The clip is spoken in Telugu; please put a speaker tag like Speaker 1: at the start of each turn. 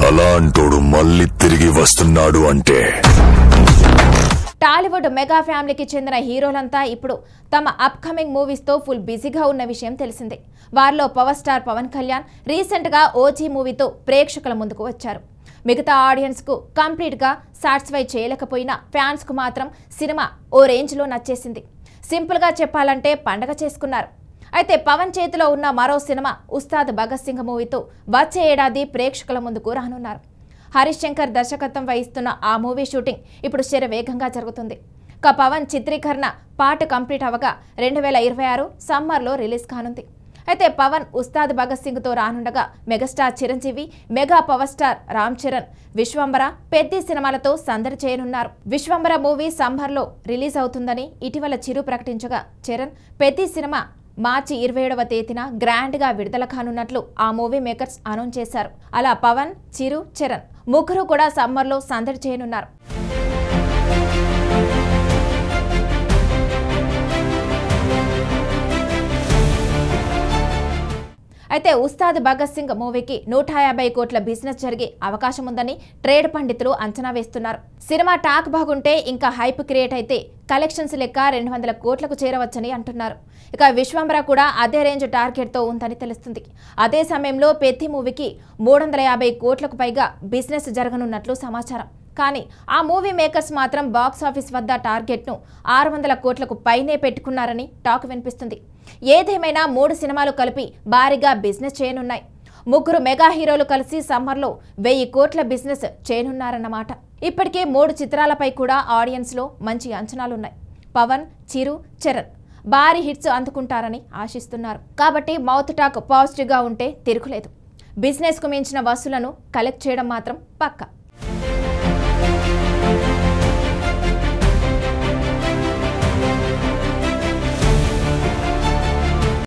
Speaker 1: అలాంటోడు మళ్ళీ తిరిగి వస్తున్నాడు అంటే
Speaker 2: టాలీవుడ్ మెగా ఫ్యామిలీకి చెందిన హీరోలంతా ఇప్పుడు తమ అప్కమింగ్ మూవీస్ తో ఫుల్ బిజీగా ఉన్న విషయం తెలిసిందే. వారిలో power star Pawan Kalyan recent గా ఓజీ మూవీతో ప్రేక్షకుల ముందుకు వచ్చారు. మిగతా ఆడియన్స్ కు కంప్లీట్ గా సాటిస్ఫై చేయలేకపోయినా ఫ్యాన్స్ కు మాత్రం సినిమా ఓ రేంజ్ లో నచ్చేసింది. సింపుల్ గా చెప్పాలంటే పండగ చేసుకున్నారు. అయితే పవన్ చేతిలో ఉన్న మరో సినిమా ఉస్తాద్ భగత్ సింగ్ మూవీతో వచ్చే ఏడాది ప్రేక్షకుల ముందుకు రానున్నారు. హరీష్ శంకర్ దర్శకత్వం వహిస్తున్న ఆ మూవీ షూటింగ్ ఇప్పుడు శరవేగంగా జరుగుతుంది. పవన్ చిత్రీకరణ పార్ట్ కంప్లీట్ అవగా 2026 సమ్మర్లో రిలీజ్ కానుంది. అయితే పవన్ ఉస్తాద్ భగత్ సింగ్ తో రానుండగా megastar Chiranjeevi, mega power star Ram Charan, Vishwambhara, Peddi సినిమాలతో సందడి చేయనున్నారు. విశ్వంబర మూవీ సమ్మర్లో రిలీజ్ అవుతుందని ఇటీవల చిరు ప్రకటించగా చరణ్ పెద్ది సినిమా మార్చి 27వ తేదీన గ్రాండ్ గా విడుదల కానున్నట్లు ఆ మూవీ మేకర్స్ అనౌన్స్ చేశారు. అలా పవన్, చిరు, చరణ్ ముగ్గురు కూడా సమ్మర్లో సందడి చేయనున్నారు. అయితే ఉస్తాద్ భగత్ సింగ్ మూవీకి 150 కోట్ల బిజినెస్ జరిగే అవకాశం ఉందని ట్రేడ్ పండితులు అంచనా వేస్తున్నారు. సినిమా టాక్ బాగుంటే ఇంకా హైప్ క్రియేట్ అయితే కలెక్షన్స్ లెక్క 200 కోట్లకు చేరవచ్చని అంటున్నారు. ఇక విశ్వంబర కూడా అదే రేంజ్ టార్గెట్ తో ఉందని తెలుస్తుంది. అదే సమయంలో పెద్ది మూవీకి 350 కోట్లకు పైగా బిజినెస్ జరగనున్నట్లు సమాచారం. కానీ ఆ మూవీ మేకర్స్ మాత్రం బాక్స్ ఆఫీస్ వద్ద టార్గెట్ను 600 కోట్లకు పైనే పెట్టుకున్నారని టాక్ వినిపిస్తుంది. ఏదేమైనా 3 సినిమాలు కలిపి భారీగా బిజినెస్ చేయనున్నాయి. ముగ్గురు మెగా హీరోలు కలిసి సమ్మర్లో 1000 కోట్ల బిజినెస్ చేయనున్నారన్నమాట. ఇప్పటికే 3 చిత్రాలపై కూడా ఆడియన్స్ లో మంచి అంచనాలున్నాయి. పవన్, చిరు, చరణ్ భారీ హిట్స్ అందుకుంటారని ఆశిస్తున్నారు. కాబట్టి మౌత్ టాక్ పాజిటివ్ గా ఉంటే తిరుగులేదు. బిజినెస్ కు మించిన వసూలను కలెక్ట్ చేయడం మాత్రం పక్కా.